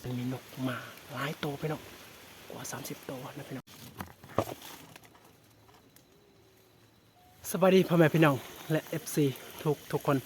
มันมีนกมาหลายตัวพี่น้องกว่า30ตัวนะพี่น้องสวัสดีพ่อแม่พี่น้องและ FC ทุกคน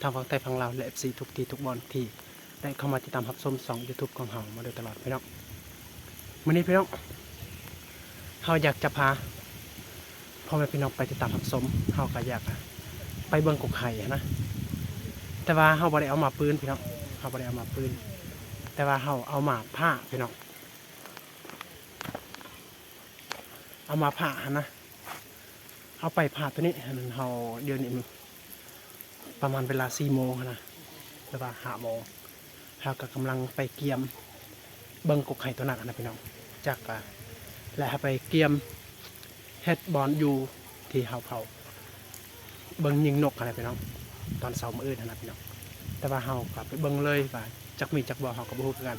ทางฝั่งไทยฝั่งลาวและ FC ทุกที่ทุกบอลที่ได้เข้ามาติดตามรับชม2 YouTube ของเฮามาโดยตลอดพี่น้องวันนี้พี่น้องเฮาอยากจะพาพ่อแม่พี่น้องไปติดตามรับชมเฮาก็อยากไปเบิ่งกกไข่นะแต่ว่าเฮาบ่ได้เอามาปืนพี่น้องเฮาบ่ได้เอามาปืนแต่ว่าเฮาเอามาผ้าพี่น้องเอามาผ้านะเอาไปผ่าตัวนี้เฮาเดี๋ยวนี้ประมาณเวลา4 โมงนะหรือว่า5 โมงเฮาก็กำลังไปเกียมเบิ่งกกไข่ตัวนั้นนะพี่น้องจากและไปเกียมเฮ็ดบอลอยู่ที่เฮาเผาเบิ่งยิงนกอะไรพี่น้องตอนเช้ามื้ออื่นนะพี่น้องแต่ว่าเฮาก็ไปเบิ่งเลยว่าจักมีจักบ่เฮาก็บ่ฮู้คือกัน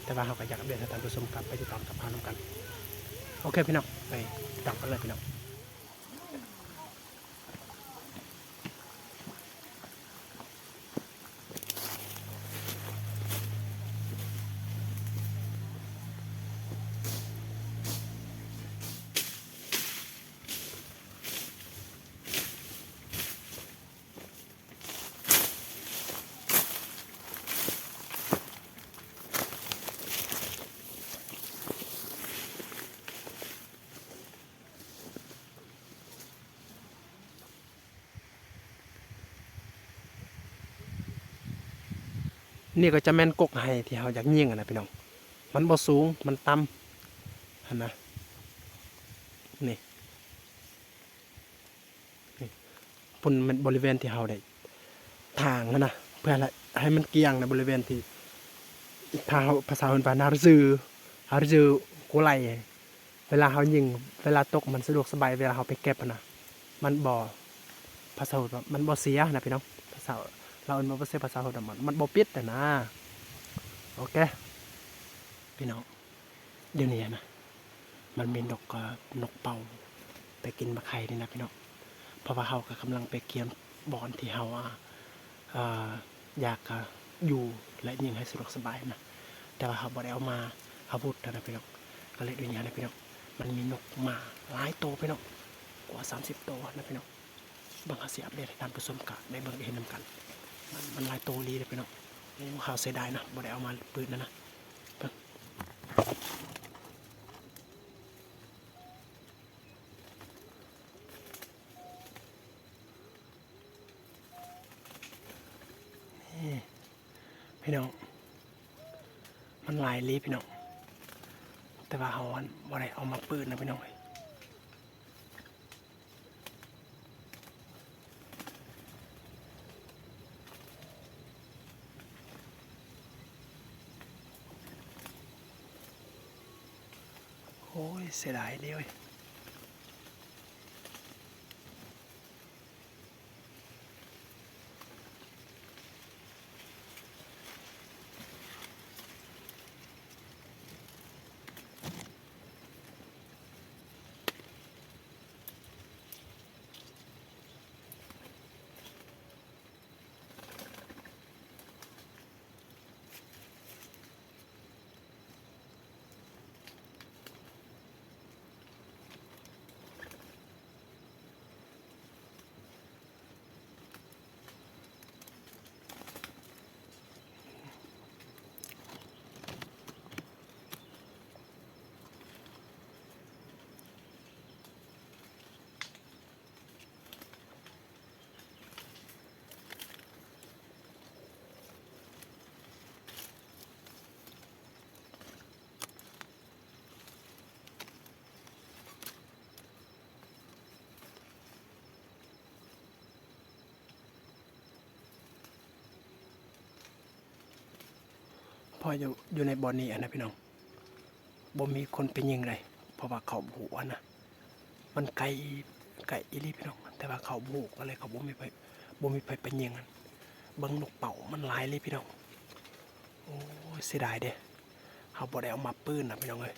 แต่ว่าเฮาก็อยากอัปเดตให้ท่านผู้ชมกลับไปติดตามกับเฮานำกันโอเคพี่น้องไปติดตามกันเลยพี่น้องนี่ก็จะแม่นกกไห้ที่เฮาอยากยิงนะพี่น้องมันบ่สูงมันต่ำหั่นนะนี่ปุ่นมันบริเวณที่เฮาได้ทางนะเพื่อให้มันเกี่ยงในบริเวณที่ทางภาษาคนปานฮาร์จือกูไลเวลาเฮายิงเวลาตกมันสะดวกสบายเวลาเฮาไปเก็บนะมันบ่ภาษามันบ่เสียนะพี่น้องภาษาเราเอิ้นว่าบ่เสียภาษาคนมันบ่ปิดแต่นะโอเคพี่น้องเดี๋ยวนี้นะมันมีนกเป่าไปกินมะไข่นี่นะพี่น้องเพราะว่าเฮาก็กำลังไปเกียมบอลที่เฮาอยากอยู่และยิงให้สะดวกสบายนะแต่ว่าเฮาบ่ได้เอามาอาวุธนะพี่น้องก็เลยด้วยนี้นะพี่น้องมันมีนกมาหลายตัวพี่น้องกว่า30ตัวนะพี่น้องบางครั้งสิอัปเดตให้ท่านผู้ชมก็ได้เบิ่งได้เห็นนำกันมันหลายตัวดีเลยพี่น้องนี่ข่าวเสียดายนะบ่ได้เอามาปืนนะพี่น้องมันหลายลีพี่น้องแต่ว่าเขาบ่ได้เอามาปืนนะพี่น้องโอ้ยเสียดายเดียวพออยู่ในบอลนี้นะพี่น้องบ่มีคนไปยิงเลยเพราะว่าเขาหูนะมันไกลอีลีพี่น้องแต่ว่าเขาบุกอะไรเขาบ่มีไปยิงกันเบิ่งนกเป่ามันหลายเลยพี่น้องโอ้เสียดายเด้เขาบ่ได้เอามาปืนนะพี่น้องเลย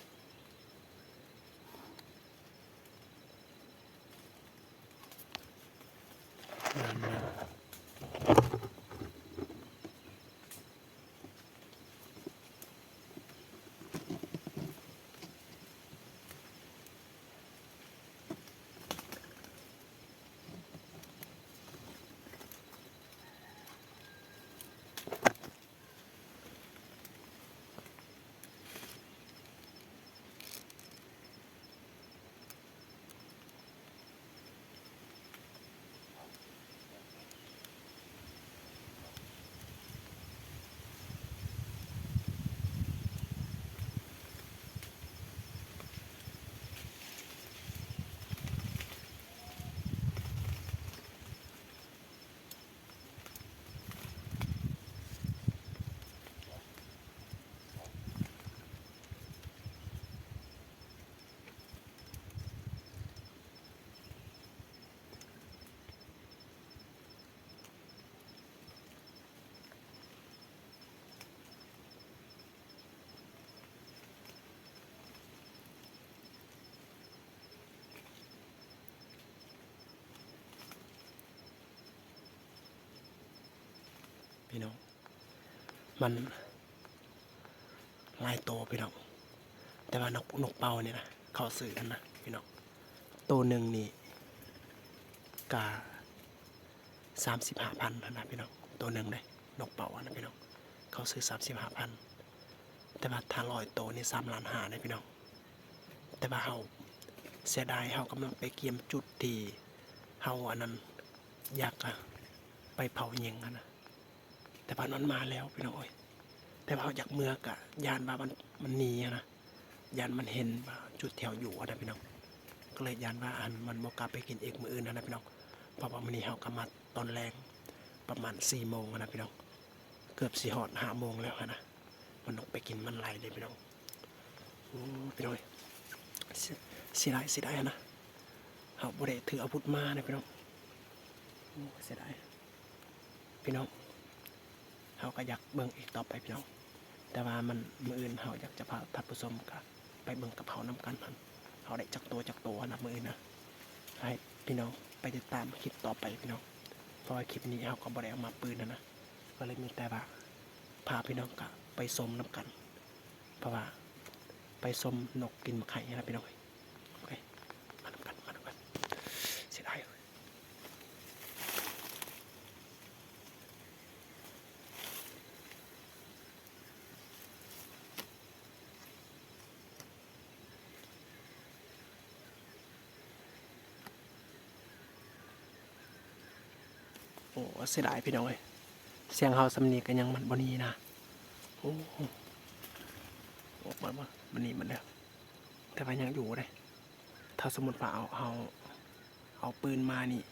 พี่น้องมันหลายโตพี่น้องแต่ว่านกเป่าเนี่ยนะเขาซื้อกันนะพี่น้องโตหนึ่งนี่กะ35,000นะพี่น้องตัวหนึ่งเลยนกเป่านะพี่น้องเขาซื้อ35,000แต่ว่าถ้า100โตนี่3,500,000นะพี่น้องแต่ว่าเฮาเสียดายเฮากำลังไปเกียมจุดที่เฮาอันนั้นอยากไปเผาเยิงนะแต่ว่านั้นมาแล้วพี่น้องเอ้ยแต่ว่าเฮาอยากเมือกะยานว่ามันหนีนะยานมันเห็นว่าจุดแถวอยู่นะพี่น้องก็เลยยานว่ามันบ่กลับไปกินเอกมื้ออื่นนะพี่น้องเพราะว่ามื้อนี้เฮาก็มาตอนแรงประมาณ4 โมงนะพี่น้องเกือบสิฮอด5 โมงแล้วนะมันต้องไปกินมันไหลเลยพี่น้องพี่น้องเสียดายนะเฮาบ่ได้ถืออาวุธมานะพี่น้องเสียดายพี่น้องเฮาก็อยากเบิ่งอีกต่อไปพี่น้องแต่ว่ามันมื้ออื่นเฮาอยากจะพาท่านผู้ชมก็ไปเบิ่งกับเฮานำกันเฮาได้จักตัวนะมื้ออื่นนะให้พี่น้องไปติดตามคลิปต่อไปพี่น้องเพราะว่าคลิปนี้เฮาก็บ่ได้เอามาปืนนะก็เลยมีแต่ว่าพาพี่น้องก็ไปชมนำกันเพราะว่าไปชมนกกินมะไข่นะพี่น้องโอเคมานำกันเสียดายโอ้เสียดายพี่น้องเลยเสียงเฮาสำนีกันยังมันบ่นี้นะโอ้มันนี่มันแล้วแต่ว่ายังอยู่เลยถ้าสมมติว่าเอาปืนมานี่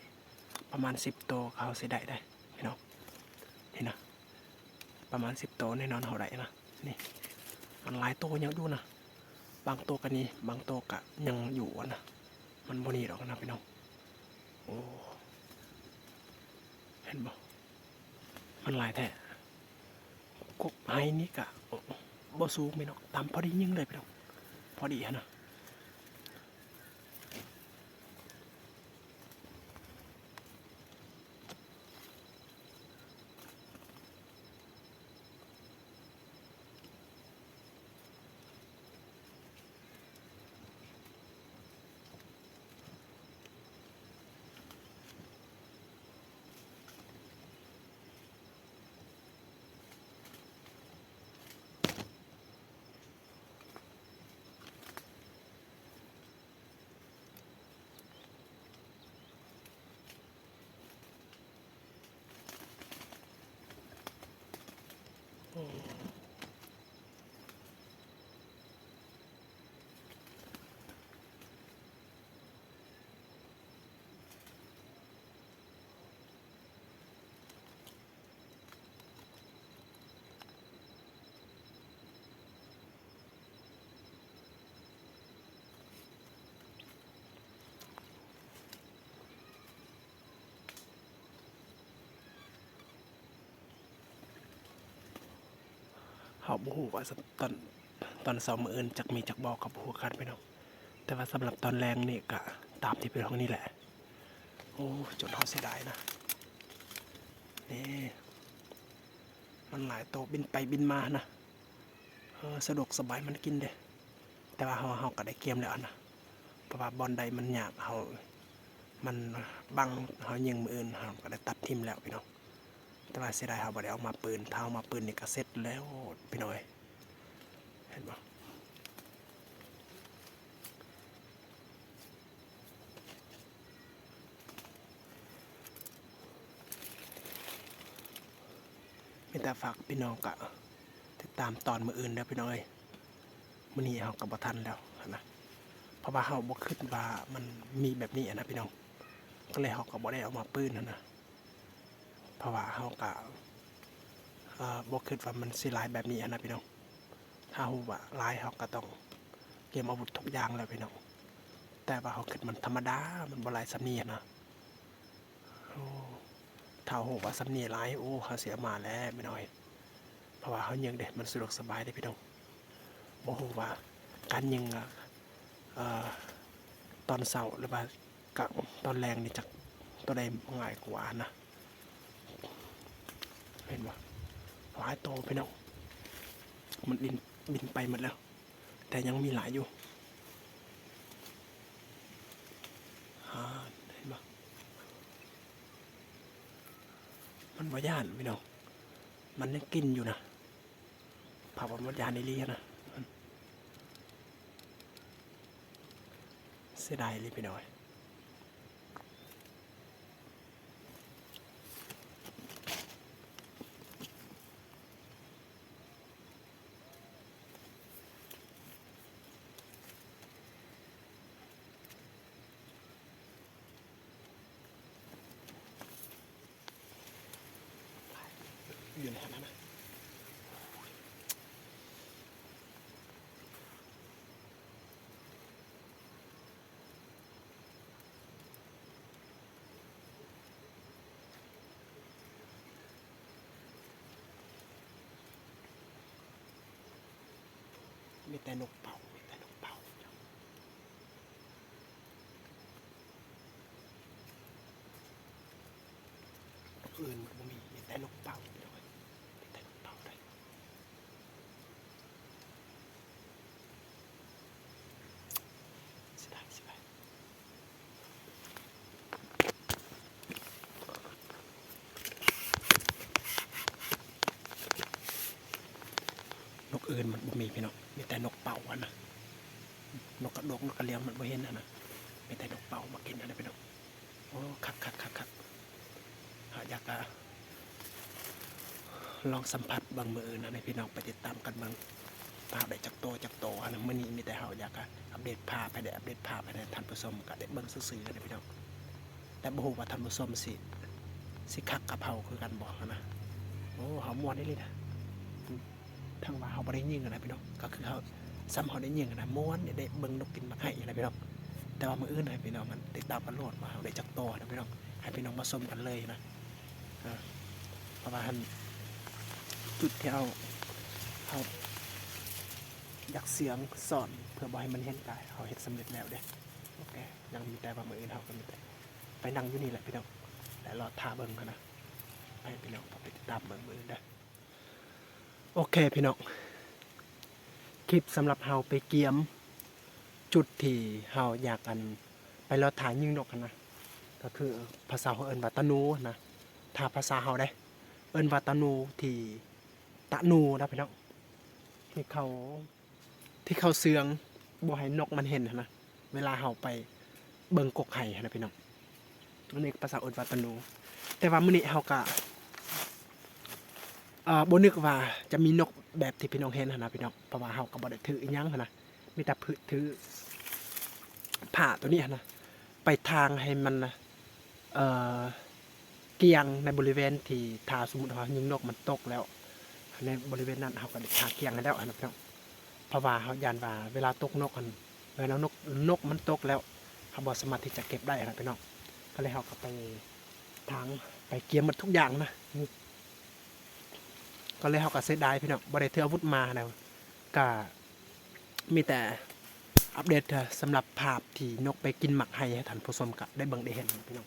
ประมาณ10 โตเขาเสียได้พี่น้องนี่นะประมาณ10 โตแน่นอนเขาได้นะนี่มันหลายโตยังอยู่นะบางโตกันนี่บางโตกะยังอยู่นะมันบ่นี้หรอกนะพี่น้องโอ้เห็นบ่มันหลายแท้กบไฮนี่กะบ่สูงพี่น้องตามพอดียิ่งเลยพี่น้องพอดีนะเขาบ่ฮู้ว่าตอนเช้ามื้ออื่นจักมีจักบอกกับบ่ฮู้กันพี่น้องแต่ว่าสำหรับตอนแรงนี่ก็ตามที่พี่น้องนี่แหละโอ้จนเฮาเสียดายนะนี่มันหลายโตบินไปบินมานะสะดวกสบายมันกินเด้แต่ว่าเฮาก็ได้เกมแล้วนะเพราะว่าบอลใดมันยากมันบังเฮายิงมื้ออื่นเฮาก็ได้ตัดทิ่มแล้วพี่น้องแต่ว่าเสียดายเฮาบ่ได้เอามาปืนถ้าเอามาปืนนี่ก็เสร็จแล้วพี่น้อยเห็นบ่มีแต่ฝากพี่น้องก็ติดตามตอนมื้ออื่นเด้อพี่น้อยมื้อนี้เฮาก็บ่ทันแล้วนะเพราะว่าเฮาบ่คิดว่ามันมีแบบนี้นะพี่น้องก็เลยเฮาก็บ่ได้เอามาปืนนะเพราะว่าเฮาก็บ่คิดว่ามันสิหลายแบบนี้นะพี่น้องถ้าฮู้ว่าหลายเฮาก็ต้องเตรียมอาวุธทุกอย่างแล้วพี่น้องแต่ว่าเฮาคิดมันธรรมดามันบ่หลายสำนีนะโอ้ถ้าฮู้ว่าสำนีหลายโอ้เฮาเสียมาแล้วพี่น้อยเพราะว่าเฮายิงเด้มันสะดวกสบายเด้พี่น้องบ่ฮู้ว่าการยิงตอนเช้าหรือว่ากับตอนแรงนี่จักตัวใดง่ายกว่านะเห็นบ่ หลายโตพี่น้องมันบินไปหมดแล้วแต่ยังมีหลายอยู่เห็นปะมันบ่ย่านพี่น้องมันยังกินอยู่นะผักมันย่านในเรียนะเสียดายเลยพี่น้อยอยู่ในนั้นนะมีแต่นกเป่ามีแต่นกเป่าอื่นมันมีแต่นกเป่ามีแต่นกเป่าได้เสียดายนกอื่นมันบ่มีพี่น้องมีแต่นกเป่าอะนะนกกระดกนกกระเลียงมันบ่เห็นนะมีแต่นกเป่ามากินอะไรพี่น้องโอ้คักอยากจะลองสัมผัสบางมือนะในพี่น้องไปติดตามกันบางภาพได้จากโตนะเมื่อนี้มีแต่เราอยากอัปเดตภาพให้ได้อัปเดตภาพให้ได้ท่านผู้ชมก็ได้เบิ่งซื่อๆนะพี่น้องแต่บ่ฮู้ว่าท่านผู้ชมสิคักกับเฮาคือกันบ่นะโอ้เฮาม่วนได้เลยนะทั้งว่าเฮาบ่ได้ยิงนะพี่น้องก็คือเฮาซ้ำเฮาได้ยิงนะม่วนได้เบิ่งนกกินมาให้นะพี่น้องแต่ว่ามื้ออื่นให้พี่น้องมันติดตามกันโลดว่าเฮาได้จากโตนะพี่น้องให้พี่น้องมาชมกันเลยนะเพราะว่าจุดที่เอาอยากเสียงสอนเพื่อบ่ให้มันเห็นกายเขาเห็นสำเร็จแล้วเด้โอเคยังมีแต่ว่ามืออื่นเขาก็มีแต่ไปนั่งอยู่นี่แหละพี่น้องแต่รอท่าเบิ้งกันนะให้พี่น้องไปติดตามเบิ้งมืออื่นได้โอเคพี่น้องคลิปสำหรับเฮาไปเกียมจุดที่เฮาอยากกันไปรอถ่ายยิงนกกันนะก็คือภาษาเขาเอิ้นว่าตะนูนะถ้าภาษาเฮาได้เอิ้นว่าตะนูที่ตะนูนะพี่น้องที่เขาเสืองบ่ให้นกมันเห็นนะเวลาเฮาไปเบิ่งกกไห่นะพี่น้องอันนี้ภาษาอดวาตนูแต่ว่ามื้อนี้เฮาก็บ่นึกว่าจะมีนกแบบที่พี่น้องเห็นนะพี่น้องเพราะว่าเฮาก็บ่ได้ถืออีหยังนะมีแต่ถือผ้าตัวนี้นะไปทางให้มันเกียงในบริเวณที่ถ้าสมมุติว่ายิงนกมันตกแล้วในบริเวณนั้นเฮาก็ได้ทาเกียงให้แล้วนะพี่น้องเพราะว่าเขายานว่าเวลาตกนกมันเวลานกมันตกแล้วเขาบอกสามารถที่จะเก็บได้นะพี่น้องก็เลยเขาก็ไปทางไปเกี่ยมหมดทุกอย่างนะก็เลยเขาก็เสียดายพี่น้องบ่ได้ถืออาวุธมานะก็มีแต่อัปเดตสำหรับภาพที่นกไปกินหมักไห้ให้ท่านผู้ชมก็ได้เบิ่งได้เห็นพี่น้อง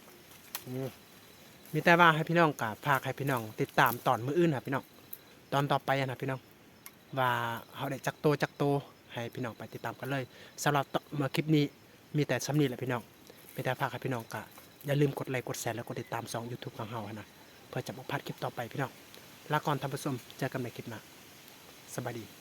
มีแต่ว่าให้พี่น้องกับพาให้พี่น้องติดตามตอนมื้ออื่นนะพี่น้องตอนต่อไปนะพี่น้องว่าเขาได้จักโตให้พี่น้องไปติดตามกันเลยสำหรับเมื่อคลิปนี้มีแต่ซ้ำนี้แหละพี่น้องมีแต่ฝากให้พี่น้องกะอย่าลืมกดไลค์กดแชร์แล้วกดติดตามช่อง YouTube ของเรานะเพื่อจะบ่พลาดคลิปต่อไปพี่น้องลาก่อนท่านผู้ชมเจอกันในคลิปหน้าสวัสดี